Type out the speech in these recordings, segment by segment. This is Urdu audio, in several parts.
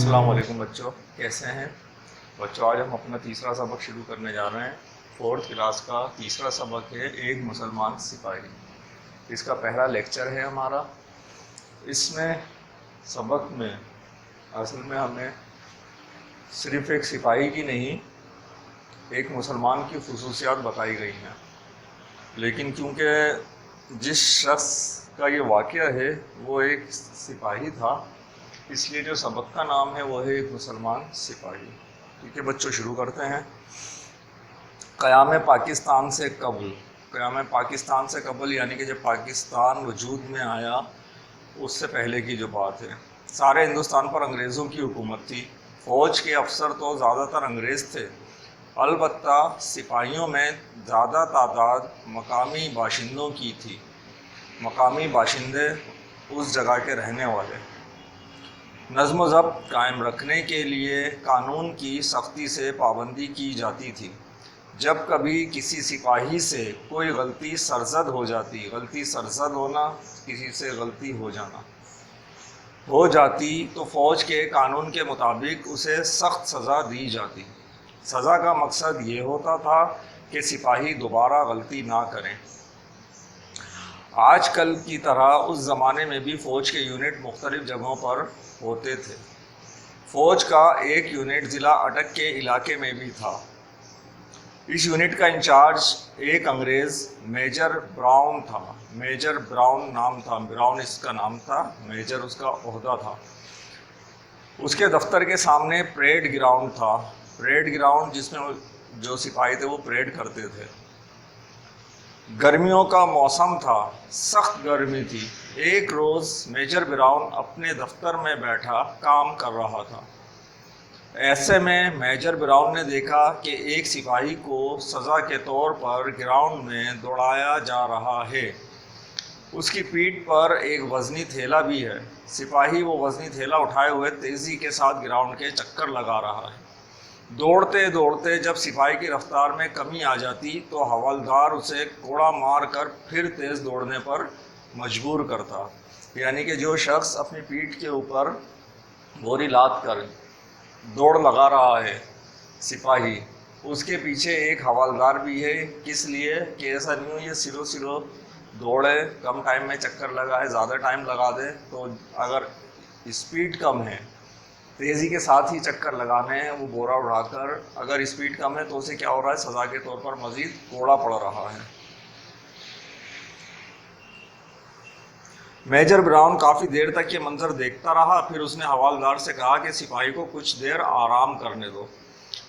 السلام علیکم بچوں، کیسے ہیں بچوں؟ آج ہم اپنا تیسرا سبق شروع کرنے جا رہے ہیں۔ فورتھ کلاس کا تیسرا سبق ہے ایک مسلمان سپاہی۔ اس کا پہلا لیکچر ہے ہمارا۔ اس میں سبق میں اصل میں ہمیں صرف ایک سپاہی کی نہیں، ایک مسلمان کی خصوصیات بتائی گئی ہیں، لیکن کیونکہ جس شخص کا یہ واقعہ ہے وہ ایک سپاہی تھا، اس لیے جو سبق کا نام ہے وہ ہے ایک مسلمان سپاہی۔ ٹھیک ہے بچوں، شروع کرتے ہیں۔ قیام پاکستان سے قبل، قیام پاکستان سے قبل یعنی کہ جب پاکستان وجود میں آیا اس سے پہلے کی جو بات ہے، سارے ہندوستان پر انگریزوں کی حکومت تھی۔ فوج کے افسر تو زیادہ تر انگریز تھے، البتہ سپاہیوں میں زیادہ تعداد مقامی باشندوں کی تھی۔ مقامی باشندے اس جگہ کے رہنے والے۔ نظم و ضبط قائم رکھنے کے لیے قانون کی سختی سے پابندی کی جاتی تھی۔ جب کبھی کسی سپاہی سے کوئی غلطی سرزد ہو جاتی، غلطی سرزد ہونا کسی سے غلطی ہو جاتی تو فوج کے قانون کے مطابق اسے سخت سزا دی جاتی۔ سزا کا مقصد یہ ہوتا تھا کہ سپاہی دوبارہ غلطی نہ کریں۔ آج کل کی طرح اس زمانے میں بھی فوج کے یونٹ مختلف جگہوں پر ہوتے تھے۔ فوج کا ایک یونٹ ضلع اٹک کے علاقے میں بھی تھا۔ اس یونٹ کا انچارج ایک انگریز میجر براؤن تھا۔ میجر براؤن نام تھا، براؤن اس کا نام تھا، میجر اس کا عہدہ تھا۔ اس کے دفتر کے سامنے پریڈ گراؤنڈ تھا۔ پریڈ گراؤنڈ جس میں جو سپاہی تھے وہ پریڈ کرتے تھے۔ گرمیوں کا موسم تھا، سخت گرمی تھی۔ ایک روز میجر براؤن اپنے دفتر میں بیٹھا کام کر رہا تھا۔ ایسے میں میجر براؤن نے دیکھا کہ ایک سپاہی کو سزا کے طور پر گراؤنڈ میں دوڑایا جا رہا ہے۔ اس کی پیٹھ پر ایک وزنی تھیلا بھی ہے۔ سپاہی وہ وزنی تھیلا اٹھائے ہوئے تیزی کے ساتھ گراؤنڈ کے چکر لگا رہا ہے۔ دوڑتے دوڑتے جب سپاہی کی رفتار میں کمی آ جاتی تو حوالدار اسے کوڑا مار کر پھر تیز دوڑنے پر مجبور کرتا۔ یعنی کہ جو شخص اپنی پیٹھ کے اوپر بوری لاد کر دوڑ لگا رہا ہے سپاہی، اس کے پیچھے ایک حوالدار بھی ہے۔ کس لیے کہ ایسا نہیں ہو یہ سلو دوڑے، کم ٹائم میں چکر لگائے، زیادہ ٹائم لگا دے، تو اگر اسپیڈ کم ہے، تیزی کے ساتھ ہی چکر لگانے ہیں، وہ بورا اڑا کر اگر اسپیڈ کم ہے تو اسے کیا ہو رہا ہے، سزا کے طور پر مزید کوڑا پڑ رہا ہے۔ میجر براؤن کافی دیر تک یہ منظر دیکھتا رہا، پھر اس نے حوالدار سے کہا کہ سپاہی کو کچھ دیر آرام کرنے دو۔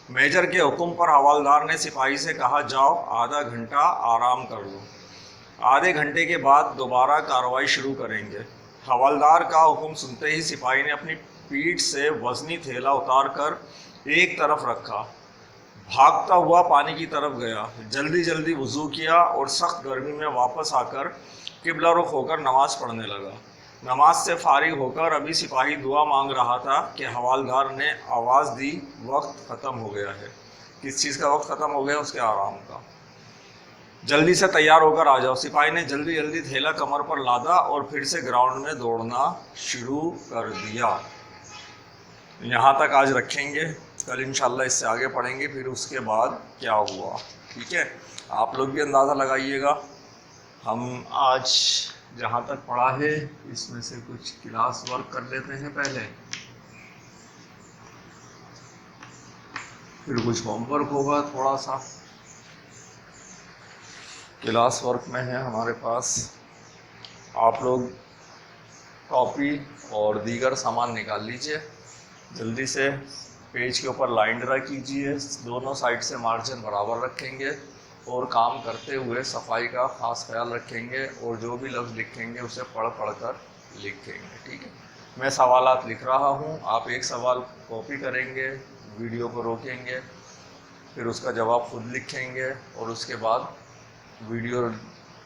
میجر کے حکم پر حوالدار نے سپاہی سے کہا، جاؤ آدھا گھنٹہ آرام کر لو، آدھے گھنٹے کے بعد دوبارہ کارروائی شروع کریں گے۔ حوالدار کا حکم سنتے ہی سپاہی نے اپنی پیٹھ سے وزنی تھیلا اتار کر ایک طرف رکھا، بھاگتا ہوا پانی کی طرف گیا، جلدی وضو کیا اور سخت گرمی میں واپس آ کر قبلہ رخ ہو کر نماز پڑھنے لگا۔ نماز سے فارغ ہو کر ابھی سپاہی دعا مانگ رہا تھا کہ حوالدار نے آواز دی، وقت ختم ہو گیا ہے۔ کس چیز کا وقت ختم ہو گیا؟ اس کے آرام کا۔ جلدی سے تیار ہو کر آ جاؤ۔ سپاہی نے جلدی تھیلا کمر پر لادا اور پھر سے گراؤنڈ میں دوڑنا شروع کر دیا۔ یہاں تک آج رکھیں گے، کل انشاءاللہ اس سے آگے پڑھیں گے، پھر اس کے بعد کیا ہوا۔ ٹھیک ہے، آپ لوگ بھی اندازہ لگائیے گا۔ ہم آج جہاں تک پڑھا ہے اس میں سے کچھ کلاس ورک کر لیتے ہیں پہلے، پھر کچھ ہوم ورک ہوگا تھوڑا سا۔ کلاس ورک میں ہے ہمارے پاس، آپ لوگ کاپی اور دیگر سامان نکال لیجئے، جلدی سے پیج کے اوپر لائن ڈرا کیجئے، دونوں سائڈ سے مارجن برابر رکھیں گے اور کام کرتے ہوئے صفائی کا خاص خیال رکھیں گے، اور جو بھی لفظ لکھیں گے اسے پڑھ کر لکھیں گے۔ ٹھیک ہے، میں سوالات لکھ رہا ہوں، آپ ایک سوال کاپی کریں گے، ویڈیو کو روکیں گے، پھر اس کا جواب خود لکھیں گے، اور اس کے بعد ویڈیو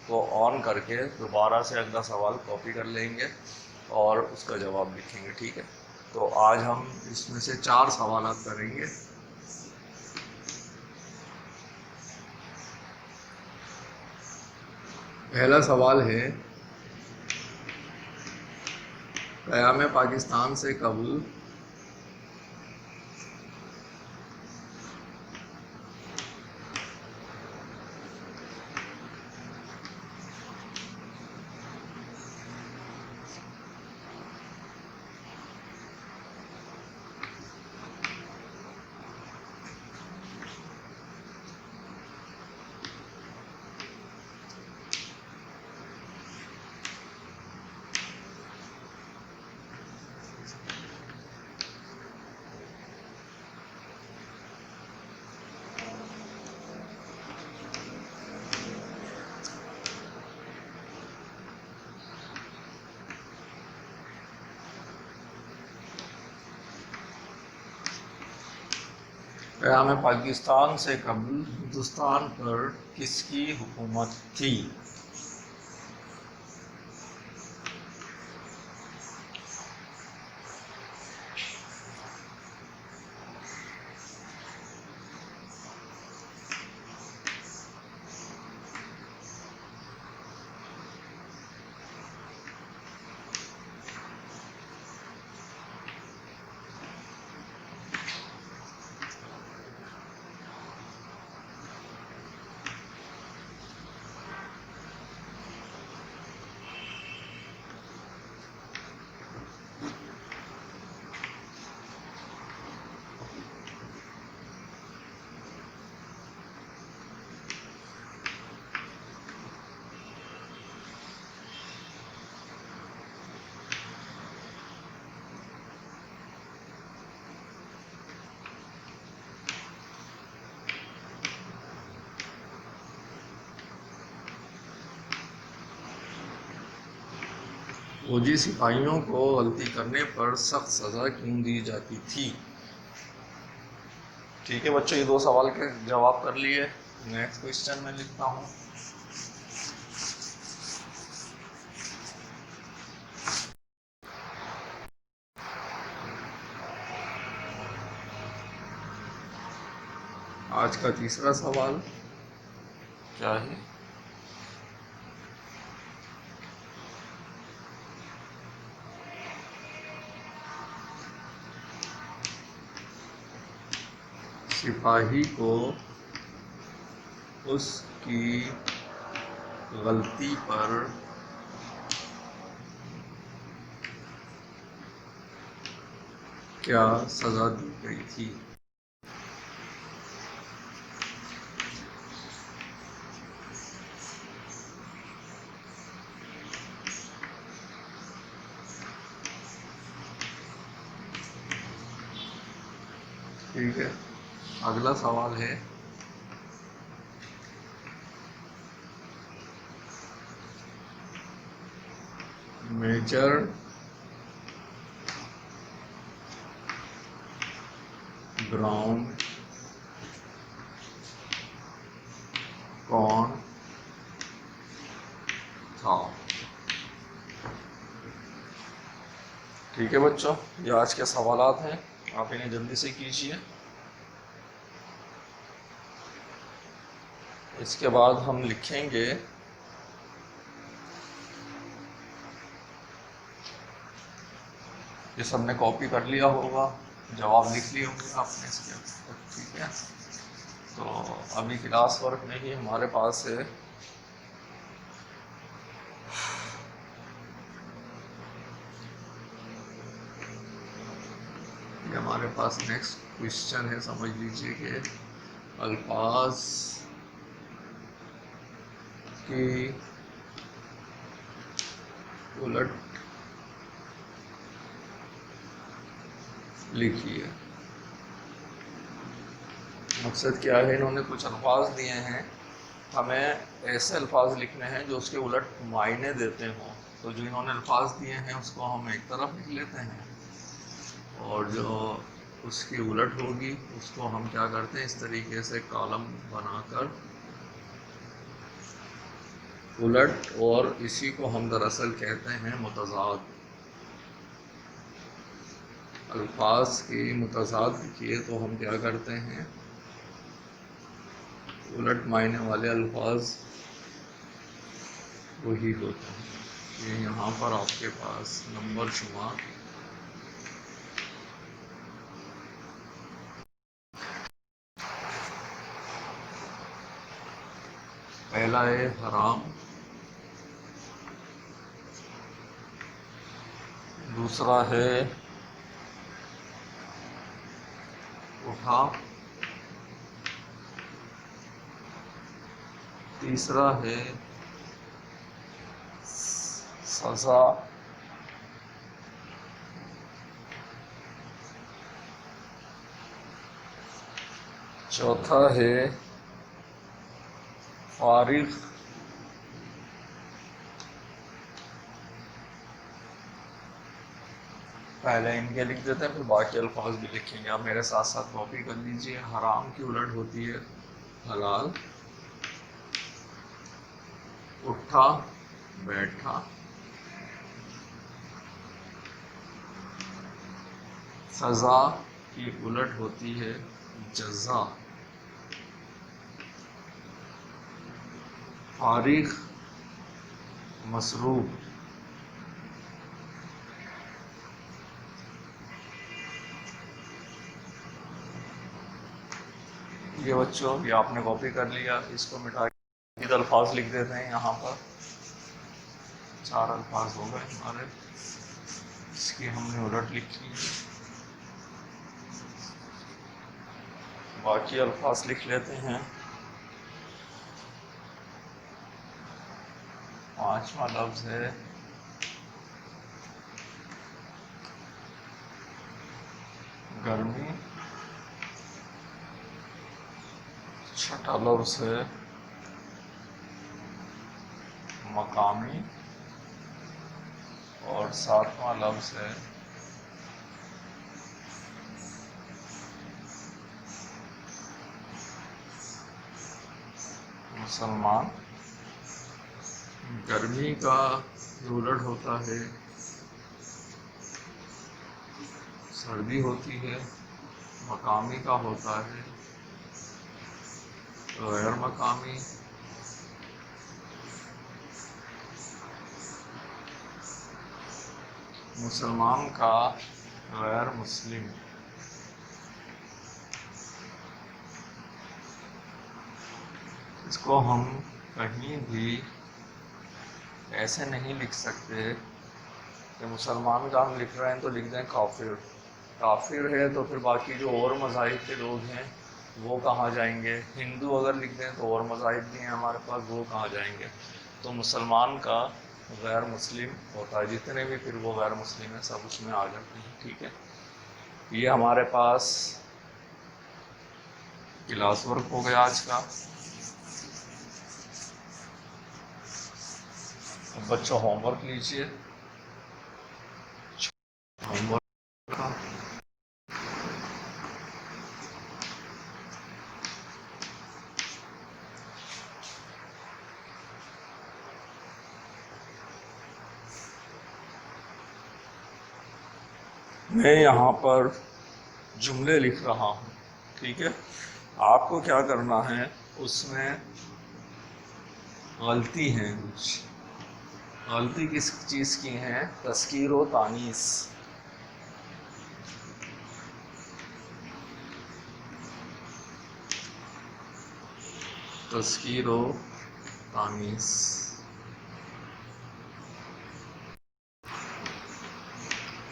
کو آن کر کے دوبارہ سے اگلا سوال کاپی کر لیں گے اور اس کا جواب لکھیں گے۔ ٹھیک ہے، تو آج ہم اس میں سے 4 سوالات کریں گے۔ پہلا سوال ہے، قیام پاکستان سے قبل قیام پاکستان سے قبل ہندوستان پر کس کی حکومت تھی؟ فوجی سپاہیوں کو غلطی کرنے پر سخت سزا کیوں دی جاتی تھی؟ ٹھیک ہے بچوں، یہ 2 سوال کے جواب کر لیے. نیکسٹ کوشچن میں لکھتا ہوں. آج کا تیسرا سوال کیا ہے؟ سپاہی کو اس کی غلطی پر کیا سزا دی گئی تھی؟ ٹھیک ہے، اگلا سوال ہے میجر براؤن کون تھا؟ ٹھیک ہے بچوں، یہ آج کے سوالات ہیں، آپ انہیں جلدی سے کیجیے. اس کے بعد ہم لکھیں گے یہ سب نے کاپی کر لیا ہوگا، جواب لکھ لیے ہوں گے آپ نے اس کے. ٹھیک ہے، تو ابھی کلاس ورک میں ہی ہمارے پاس ہے یہ ہمارے پاس نیکسٹ کوشچن ہے. سمجھ لیجیے کہ الفاظ کی الٹ لکھیے. مقصد کیا ہے؟ انہوں نے کچھ الفاظ دیے ہیں، ہمیں ایسے الفاظ لکھنے ہیں جو اس کے الٹ معنی دیتے ہوں. تو جو انہوں نے الفاظ دیے ہیں اس کو ہم ایک طرف لکھ لیتے ہیں، اور جو اس کی الٹ ہوگی اس کو ہم کیا کرتے ہیں، اس طریقے سے کالم بنا کر الٹ، اور اسی کو ہم دراصل کہتے ہیں متضاد. الفاظ کی متضاد لکھیے تو ہم کیا کرتے ہیں، الٹ معنی والے الفاظ وہی ہوتے ہیں. یہ یہاں پر آپ کے پاس نمبر شمار پہلا ہے حرام، دوسرا ہے اٹھا، تیسرا ہے سزا، چوتھا ہے فارغ، پہلے ان کے لکھ دیتے ہیں، پھر باقی الفاظ بھی لکھیں گے. آپ میرے ساتھ ساتھ کاپی کر لیجئے. حرام کی الٹ ہوتی ہے حلال. اٹھا بیٹھا. سزا کی الٹ ہوتی ہے جزا. فارغ مصروف. یہ بچوں یہ آپ نے کاپی کر لیا. اس کو مٹا کے الفاظ لکھ دیتے ہیں. یہاں پر 4 الفاظ ہو گئے ہمارے. اس کی ہم نے الٹ لکھی. باقی الفاظ لکھ لیتے ہیں. 5واں لفظ ہے گرمی. 6واں لفظ ہے مقامی. اور 7واں لفظ ہے مسلمان. گرمی کا الٹ ہوتا ہے سردی ہوتی ہے. مقامی کا ہوتا ہے غیر مقامی. مسلمان کا غیر مسلم. اس کو ہم کہیں بھی ایسے نہیں لکھ سکتے کہ مسلمان کا ہم لکھ رہے ہیں تو لکھ دیں کافر. کافر ہے تو پھر باقی جو اور مذاہب کے لوگ ہیں وہ کہاں جائیں گے. ہندو اگر لکھ دیں تو اور مذاہب بھی ہیں ہمارے پاس، وہ کہاں جائیں گے. تو مسلمان کا غیر مسلم ہوتا ہے. جتنے بھی پھر وہ غیر مسلم ہیں سب اس میں آ جاتے ہیں. ٹھیک ہے. یہ ہمارے پاس کلاس ورک ہو گیا آج کا. بچوں ہوم ورک لیجیے. ہوم ورک کا میں یہاں پر جملے لکھ رہا ہوں. ٹھیک ہے. آپ کو کیا کرنا ہے، اس میں غلطی ہیں کچھ. غلطی کس چیز کی ہیں؟ تذکیر و تانیث. تذکیر و تانیث.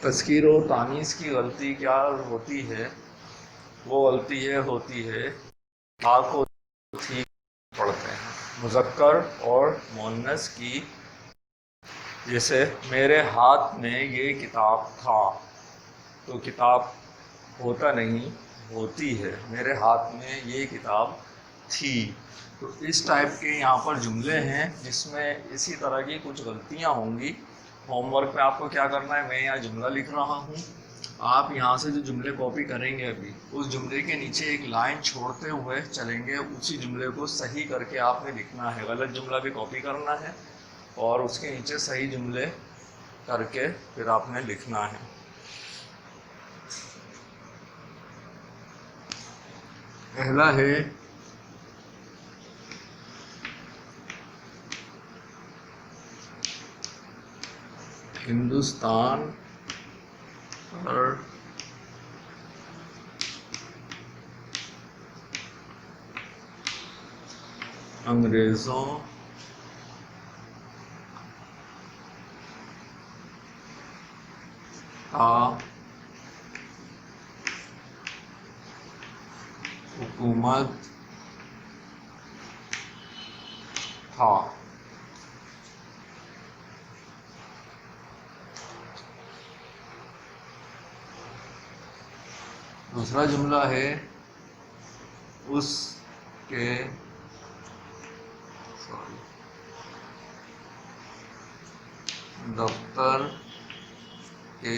تذکیر و تانیث کی غلطی کیا ہوتی ہے؟ وہ غلطی یہ ہوتی ہے آپ کو ٹھیک پڑھتے ہیں. مذکر اور مؤنث کی، جیسے میرے ہاتھ میں یہ کتاب تھا تو کتاب ہوتا نہیں ہوتی ہے. میرے ہاتھ میں یہ کتاب تھی. تو اس ٹائپ کے یہاں پر جملے ہیں جس میں اسی طرح کی کچھ غلطیاں ہوں گی. ہوم ورک میں آپ کو کیا کرنا ہے، میں یہاں جملہ لکھ رہا ہوں. آپ یہاں سے جو جملے کاپی کریں گے ابھی، اس جملے کے نیچے ایک لائن چھوڑتے ہوئے چلیں گے. اسی جملے کو صحیح کر کے آپ نے لکھنا ہے. غلط جملہ بھی کاپی کرنا ہے اور اس کے نیچے صحیح جملے کر کے پھر آپ نے لکھنا ہے. پہلا ہے ہندوستان پر انگریزوں کا حکومت تھا. دوسرا جملہ ہے اس کے دفتر کے